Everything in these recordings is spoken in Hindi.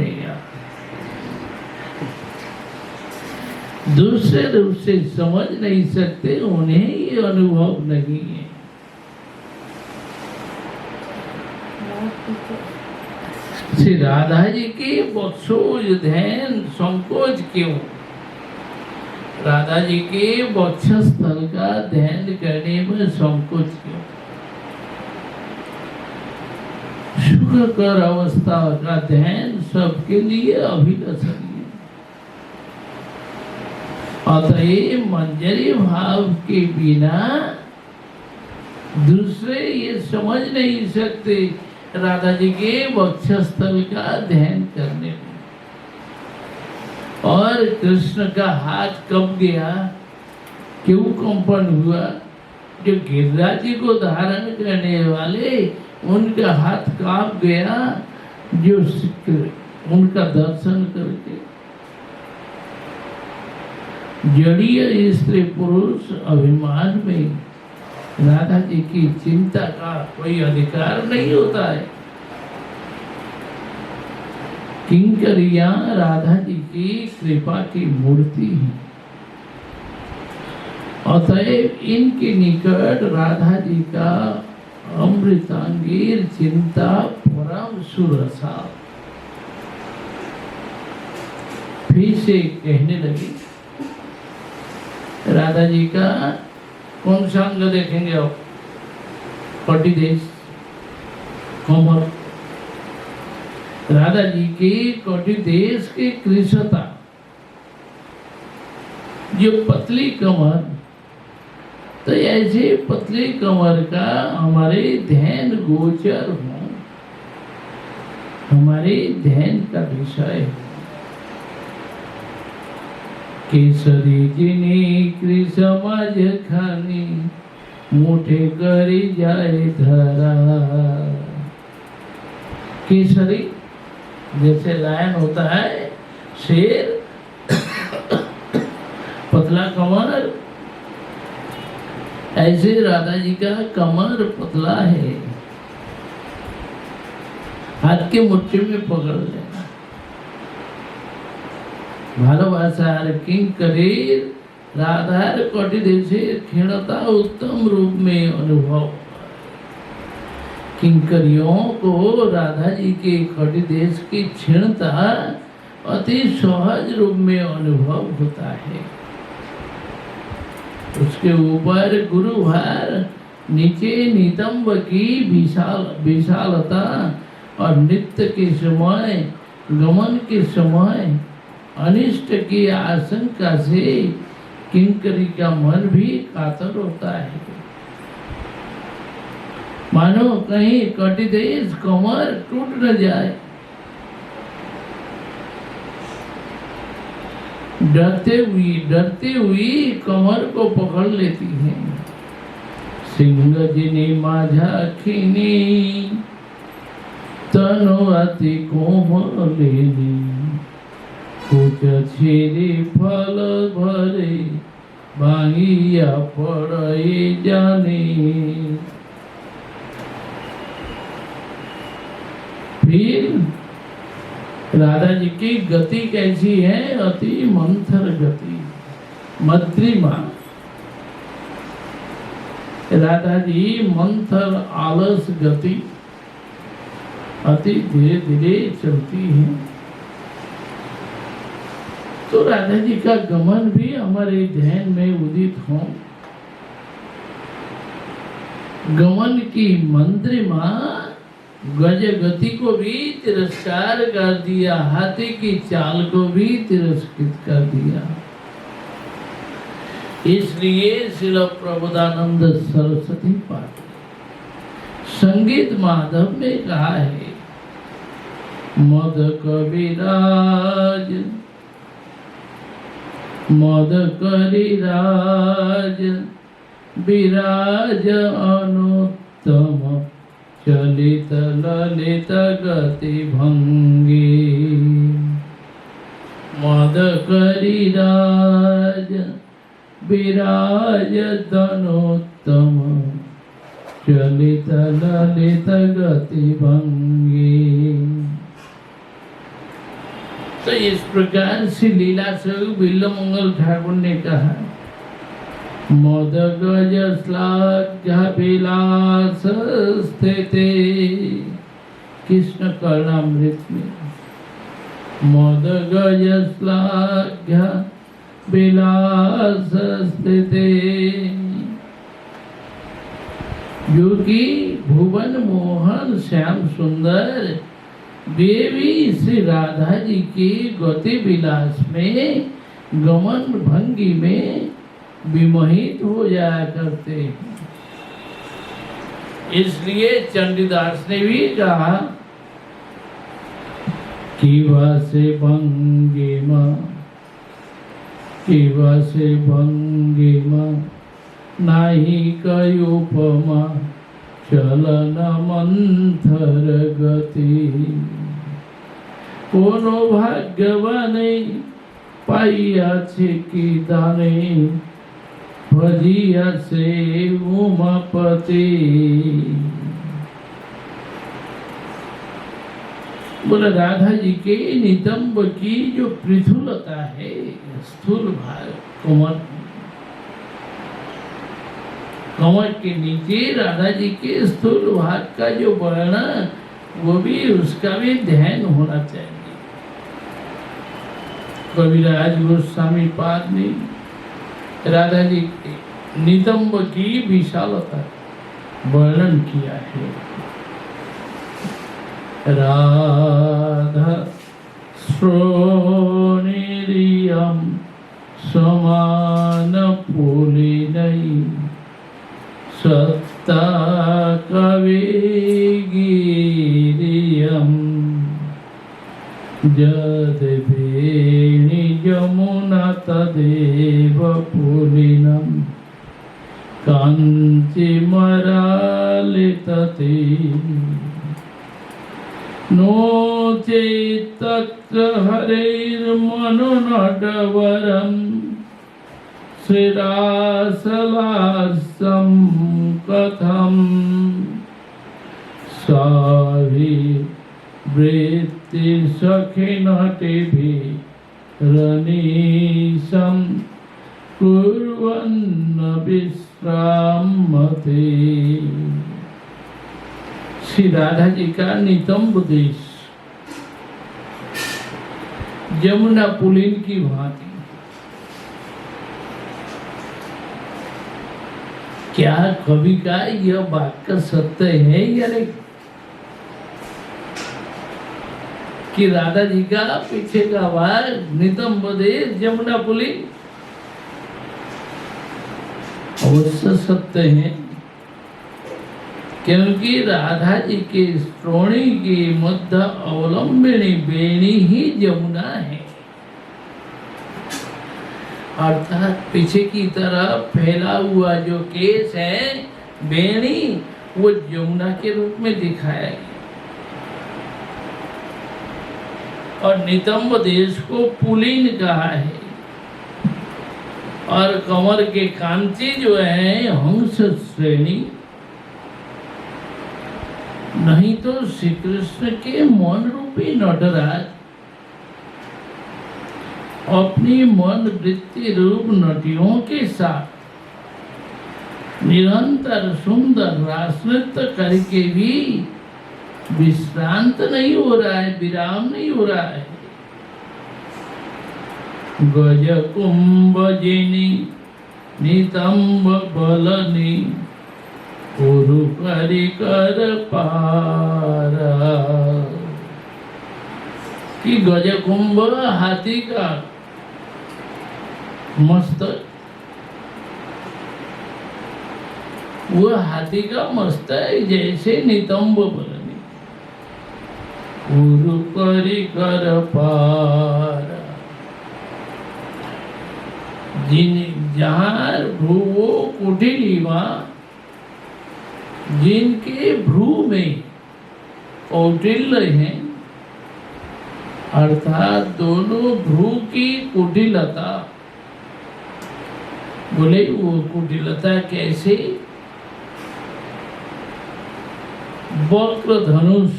पड़ेगा। दूसरे रूप से समझ नहीं सकते, उन्हें ये अनुभव नहीं है। श्री राधा जी के वक्षोज ध्यान संकोच क्यों? राधा जी के वक्षस्थल का ध्यान करने में संकोच क्यों? सुखकर अवस्था का ध्यान सबके लिए अभिलषणीय। अतएव मंजरी भाव के बिना दूसरे ये समझ नहीं सकते राधा जी के वक्षस्थल का ध्यान करने में। और कृष्ण का हाथ कब गया, क्यों कंपन हुआ? जो गिरिराज जी को धारण करने वाले उनका हाथ कांप गया, जो उनका दर्शन करके। जड़ीय स्त्री पुरुष अभिमान में राधा जी की चिंता का कोई अधिकार नहीं होता है। किंकरिया राधा जी की कृपा की मूर्ति है। अतएव इनके निकट राधा जी का अमृतांगीर चिंता परम सुरसा। फिर से कहने लगी, राधा जी का कौन सा अंग देखेंगे आप? कटिदेश, कमर। राधा जी की कटिदेश की कृशता, जो पतली कमर, तो ऐसे पतली कमर का हमारे ध्यान गोचर हो, हमारे ध्यान का विषय। केसरी जिनी कृष्णमज खानी मुठे करी जाए धरा। केसरी जैसे लायन होता है, शेर, पतला कमर, ऐसे राधा जी का कमर पतला है, हाथ के मुट्ठी में पकड़ लेना। भालोबासार किंकरीर राधार कटिदेशे क्षीणता उत्तम रूप में अनुभव। किंकरियों को राधा जी के कटिदेश की क्षीणता अति सहज रूप में अनुभव होता है। उसके ऊपर गुरुभार, नीचे नितंब की विशालता और नित्य के समय, गमन के समय अनिष्ट की आशंका से किंकरी का मन भी कातर होता है। मानो कहीं कटिदेश कमर टूट न जाए। डरते हुई कमर को पकड़ लेती है। सिंह जिनी माझा खीनी तनो अति कोमलेनी कुछ छेरे फल भरे भांगिया पड़े जाने। फिर राधा जी की गति कैसी है? अति मंथर गति, मद्रिमा। राधा जी मंथर आलस गति, अति धीरे धीरे चलती है। तो राधा जी का गमन भी हमारे ध्यान में उदित हो। गमन की मंत्रिमा गज गति को भी तिरस्कार कर दिया, हाथी की चाल को भी तिरस्कृत कर दिया। इसलिए श्रील प्रबोधानंद सरस्वती पाठ संगीत माधव ने कहा है, मद कविराज मद करिराज विराज अनुत्तम चलित ललित गति भंगी। मद करिराज विराज धनोत्तम चलित ललित गति भंगी। तो इस प्रकार से लीला स्वरूप बिल्वमंगल ठाकुर ने कहा, मद गज श्लाघ्य विलास स्थिते, कृष्ण कर्णामृत में मद गज श्लाघ्य विलास स्थिते, जो कि भुवन मोहन श्याम सुंदर वे भी श्री राधा जी के गति विलास में गमन भंगी में विमोहित हो जाया करते हैं। इसलिए चंडीदास ने भी कहा कि वासे भंगिमा, कि वासे भंगिमा नाही कयोपमा, चलन मंथर गति, कोनो भाग्यवाने पाइयाছে কি দানে, भजियाছে उमापति। बोले राधा जी के नितंब की जो पृथुलता है, स्थूल भाग कमर, कमर के नीचे राधा जी के स्थूल भाग का जो वर्णन, वो भी उसका भी ध्यान होना चाहिए। कविराज गोस्वामी पाद ने राधा जी के नितंब की विशालता वर्णन किया है। राधा श्रोणिरियम समान पुलिनई, सत्ता कविगिरियम, जदवेणि यमुना तदेव पुलिनम, कांची मरालितते, नो चेत्तत्र हरेर्मनोनडवरम, श्रीरासलासं कथम, साभि वृत्ति सखिनटिभि रनीशं कुर्वन्न विश्रामते। श्री राधा जी का नितंब देश यमुना पुलिन की भांति। क्या कवि का यह वाक्य सत्य है या नहीं कि राधा जी का पीछे का भाग नितंब देश यमुना पुलिन? अवश्य सत्य है, क्योंकि राधा जी के श्रोणी के मध्य अवलंबिनी बेणी ही यमुना है, अर्थात पीछे की तरफ फैला हुआ जो केस है बेणी, वो यमुना के रूप में दिखाया गया। और नितंब देश को पुलिन कहा है, और कमर के कांची जो है हंस श्रेणी। नहीं तो श्री कृष्ण के मन रूपी नटराज अपनी मन वृत्ति रूप नटियों के साथ निरंतर सुंदर रास नृत्य करके भी विश्रांत नहीं हो रहा है, विराम नहीं हो रहा है। गज कुंभ जिनी नितंब बलनी, गुरु करि कर पारा, कि गज कुंभ हाथी का मस्तक, वो हाथी का मस्तक जैसे नितंब बलनी, गुरु करि कर पारा, जहाँ भ्रुवो कुटिलीवा, जिनके भ्रू में कौटिल्य हैं, अर्थात दोनों भ्रू की कुटिलता। बोले वो कुटिलता कैसे? वक्र धनुष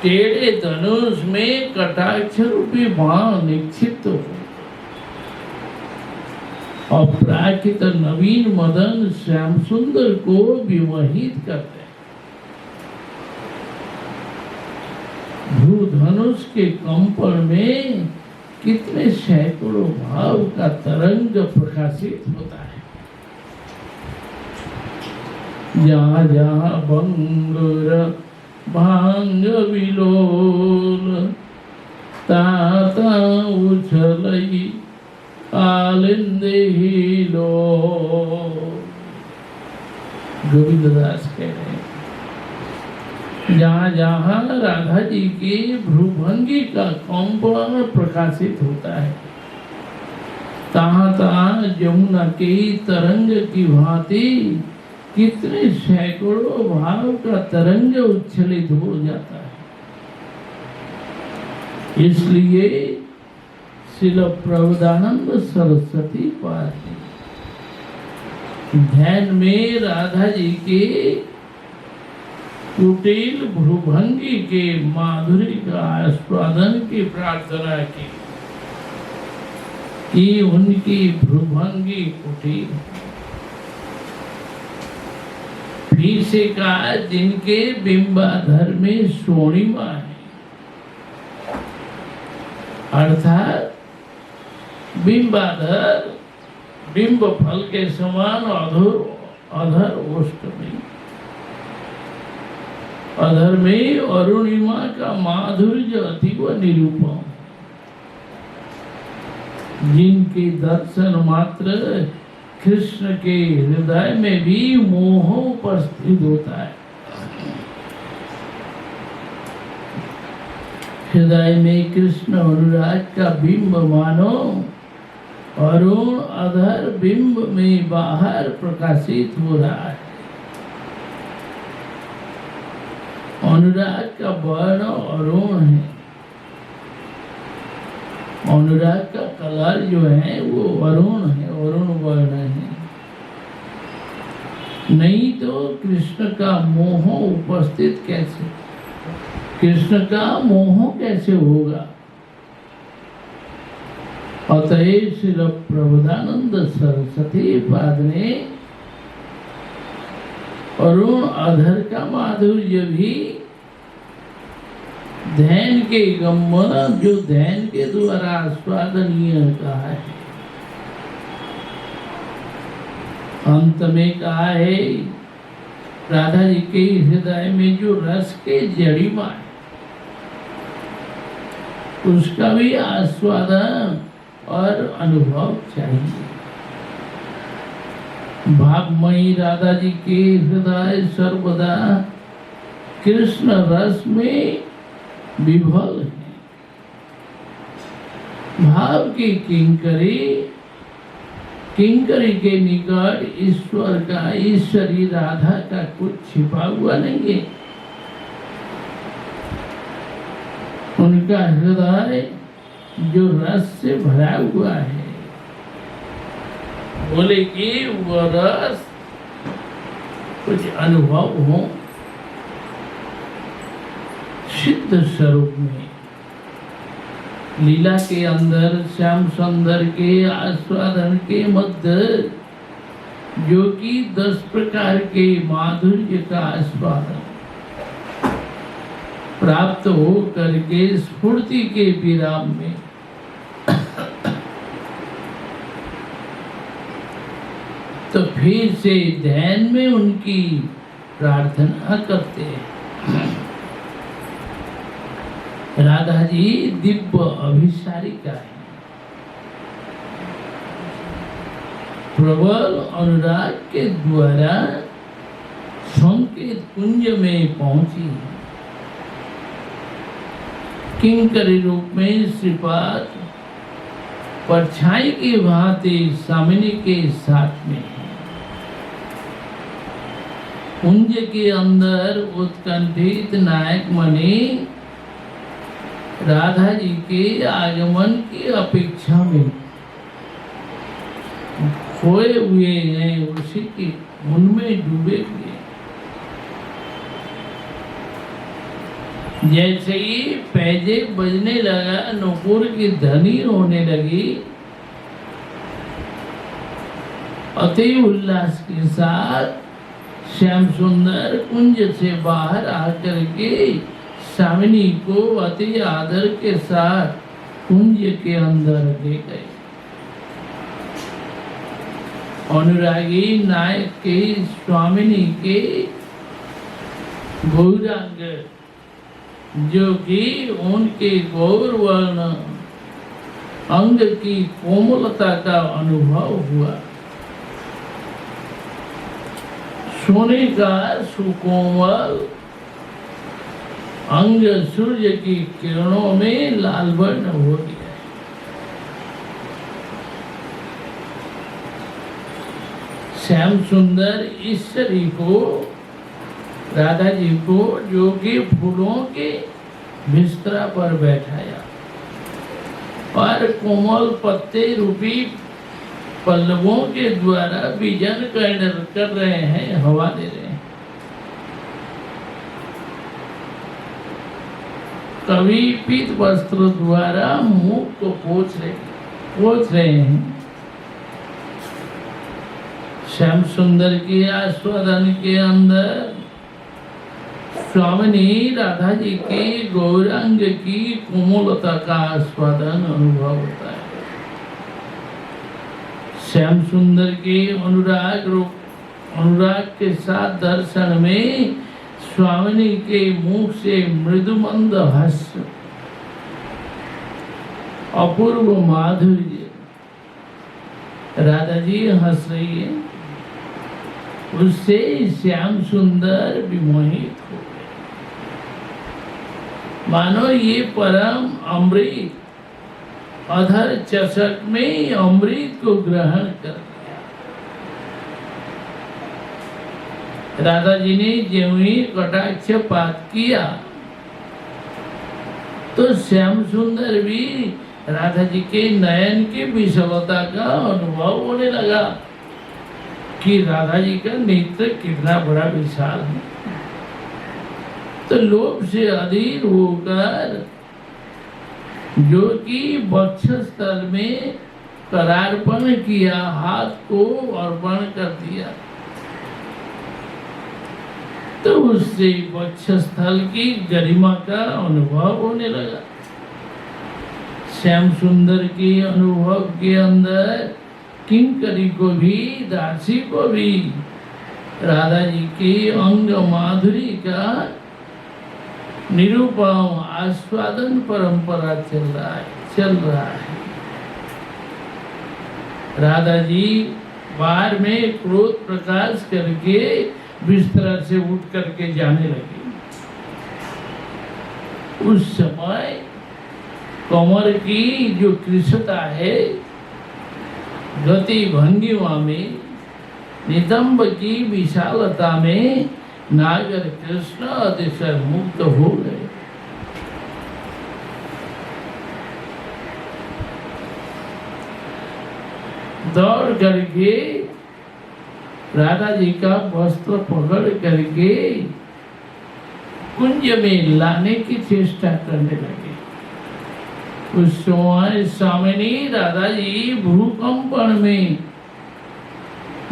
टेढ़े धनुष में कटाक्ष रूपी बाण निक्षिप्त हो और प्राकृत नवीन मदन श्याम सुंदर को विमोहित करते हैं। भूधनुष के कंपन में कितने सैकड़ों भाव का तरंग प्रकाशित होता है। जहाँ जहाँ बंगुर भांग विलोल ताता उछलई आलिंदे हिलो। गोविंददास कह रहे हैं जहाँ जहाँ राधा जी की भ्रूभंगी का कंपन प्रकाशित होता है, तहाँ तहाँ यमुना की तरंग की भांति कितने सैकड़ों भाव का तरंग उच्छलित हो जाता है। इसलिए श्रील प्रबोधानंद सरस्वती पाद ध्यान में राधा जी के कुटिल भ्रूभंगी के माधुरी का आस्वादन की प्रार्थना की कि उनकी भ्रूभंगी कुटिल। फिर से कहा जिनके बिंबाधर में सोणिमा है, अर्थात बिंबाधर बिंब फल के समान अधर ओष्ठ में, अधर में अरुणिमा का माधुर्य अतीव निरूपम, जिनके दर्शन मात्र कृष्ण के हृदय में भी मोह उपस्थित होता है। हृदय में कृष्ण अनुराग का बिंब मानो अरुण अधर बिंब में बाहर प्रकाशित हो रहा है। अनुराग का वर्ण अरुण है, अनुराग का कलर जो है वो अरुण है, अरुण वर्ण है। नहीं तो कृष्ण का मोह उपस्थित कैसे, कृष्ण का मोह कैसे होगा। अतएव श्रील प्रबोधानंद सरस्वती पाद ने अरुण अधर का माधुर्य भी ध्यान के गम्य, जो ध्यान के द्वारा आस्वादनीय कहा है। अंत में कहा है राधा जी के हृदय में जो रस के जड़िमा है उसका भी आस्वादन और अनुभव चाहिए। भावमयी राधा जी के हृदय सर्वदा कृष्ण रस में विभल है। भाव की किंकरी के निकट ईश्वर का, ईश्वरी राधा का कुछ छिपा हुआ नहीं है। उनका हृदय जो रस से भरा हुआ है, बोले कि वह रस कुछ अनुभव हो सिद्ध स्वरूप में। लीला के अंदर श्याम सुंदर के आस्वादन के मध्य जो कि 10 प्रकार के माधुर्य का आस्वादन प्राप्त हो करके स्फूर्ति के विराम में तो फिर से ध्यान में उनकी प्रार्थना करते हैं। राधा जी दिव्य अभिसारिका है, प्रबल अनुराग के द्वारा संकेत कुंज में पहुंची। किंकरी रूप में श्रीपाद परछाई की भांति सामिनी के साथ में है। कुंज के अंदर उत्कंठित नायक मणि राधा जी के आगमन की अपेक्षा में खोए हुए हैं, उसी के उनमें डूबे हुए। जैसे ही पैजे बजने लगा, नूपुर की ध्वनि होने लगी, अति उल्लास के साथ श्याम सुंदर कुंज से बाहर आकर के स्वामिनी को अति आदर के साथ कुंज के अंदर ले गए। अनुरागी नायक के स्वामिनी के गौरांग, जो कि उनके गौर वर्ण अंग की कोमलता का अनुभव हुआ। सोने का सुकोमल अंग सूर्य की किरणों में लाल वर्ण हो गया। श्याम सुंदर ईश्वरी को, राधा जी को, जो कि फूलों के बिस्तरा पर बैठाया और कोमल पत्ते रूपी पल्लवों के द्वारा बीजन कर रहे हैं, हवा दे रहे हैं। कवि पीत वस्त्र द्वारा मुख को पोंछ रहे हैं। श्याम सुंदर के आस्वादन के अंदर स्वामिनी राधा जी के गौरांग की कोमलता का आस्वादन अनुभव होता है। श्याम सुंदर के अनुराग के साथ दर्शन में स्वामिनी के मुख से मृदुमंद हास्य, अपूर्व माधुर्य, राधा जी हंस रही है, उससे श्याम सुंदर विमोहित हो गए। मानो ये परम अमृत अधर चषक में अमृत को ग्रहण कर लिया। राधा जी ने ज्यों ही कटाक्षपात किया तो श्याम सुंदर भी राधा जी के नयन की विशालता का अनुभव होने लगा कि राधा जी का नेत्र कितना बड़ा विशाल है। तो लोभ से अधीर होकर, जो कि वक्षस्थल में करार्पण किया, हाथ को अर्पण कर दिया, तो उससे वक्षस्थल की गरिमा का अनुभव होने लगा। श्याम सुंदर के अनुभव के अंदर किंकरी को भी, दासी को भी राधा जी के अंग माधुरी का निरूपम आस्वादन परंपरा चल रहा है। राधा जी बाहर में क्रोध प्रकाश करके बिस्तर से उठ करके जाने लगी। उस समय कमर की जो कृशता है, गति भंगिमा में, नितंब की विशालता में नागर कृष्ण अतिशय मुक्त हो गए। दौड़ करके राधा जी का वस्त्र पकड़ करके कुंज में लाने की चेष्टा करने लगे। उस समय स्वामिनी राधा जी भूकंपन में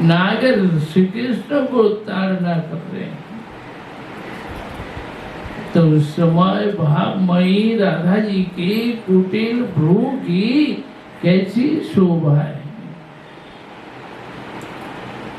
नागर श्री कृष्ण को ताड़ना कर रहे हैं। तो उस समय भावमयी राधा जी के कुटिल भ्रू की कैसी शोभा है।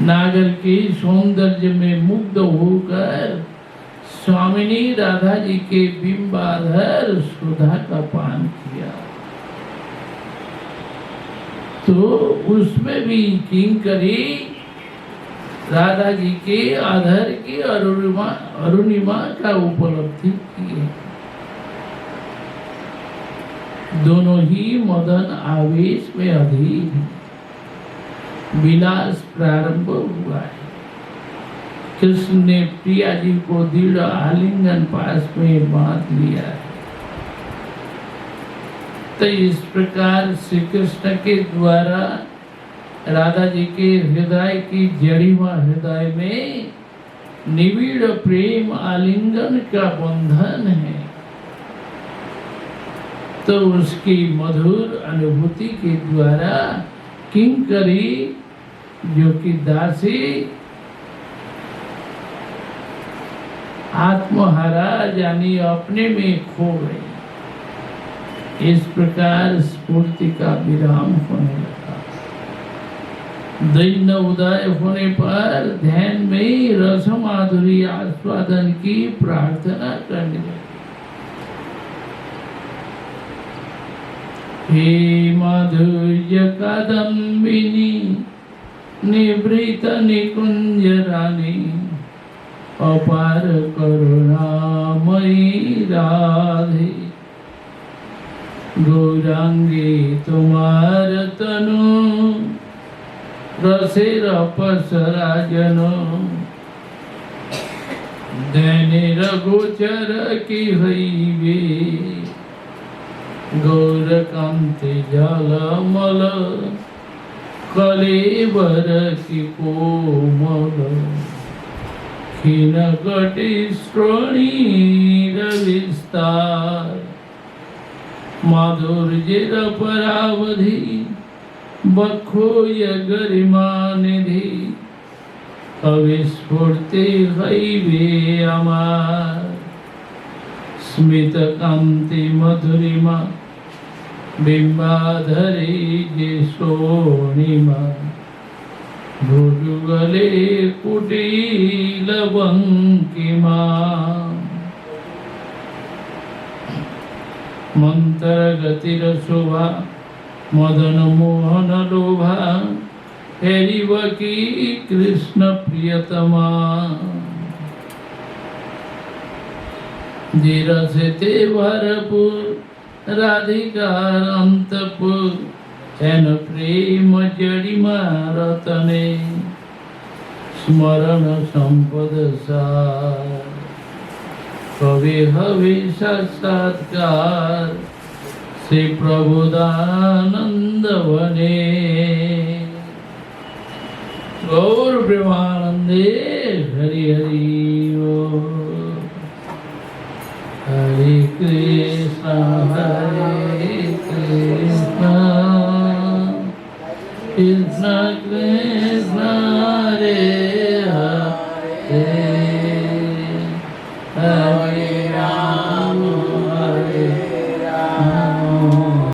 नागर के सौंदर्य में मुग्ध होकर स्वामिनी राधा जी के बिंबाधर सुधा का पान किया, तो उसमें भी किंकरी राधा जी के आधर की अरुणिमा का उपलब्धि की। दोनों ही मदन आवेश में अधीन, विलास प्रारंभ हुआ है। कृष्ण ने प्रिया जी को दृढ़ आलिंगन पास में बांध लिया है। तो इस प्रकार श्री कृष्ण के द्वारा राधा जी के हृदय की जड़िमा हृदय में निबिड़ प्रेम आलिंगन का बंधन है। तो उसकी मधुर अनुभूति के द्वारा किंकरी जो कि दासी आत्महरा यानी अपने में खो गई। इस प्रकार स्फूर्ति का विराम होने लगा। दैन उदय होने पर ध्यान में रस माधुरी आस्वादन की प्रार्थना करने लगी। हे माधुर्य कदम्बिनी निवृत निकुंज रानी अपार करुणामयी राधे गौरांगी तुम्हार तनु रसेर पसराजनो दैनेर गोचर की हईवे गौरकांति जलमल कलेवर की कोमल क्षीण कटि श्रोणीर विस्तार माधुर्येर परावधि बक्षोय गरिमा निधि अविस्फूर्ति हईवे आमार स्मित कांति मधुरिमा बिंबाधरी जे सोनिमा भुजुगले कुटील बंकिमा मंत्र गतिर शोभा मदन मोहन लोभा हेरिवकी कृष्ण प्रियतमा जिरसे भरपुर राधिका अंतपुर चैन प्रेम जड़िमा रतने स्मरण संपद सार कवि हवि साक्षात्कार श्री प्रबोधानंद बने गौर प्रेमानंदे हरि हरि ओ हरे कृष्णा कृष्णा कृष्णा हरे हरे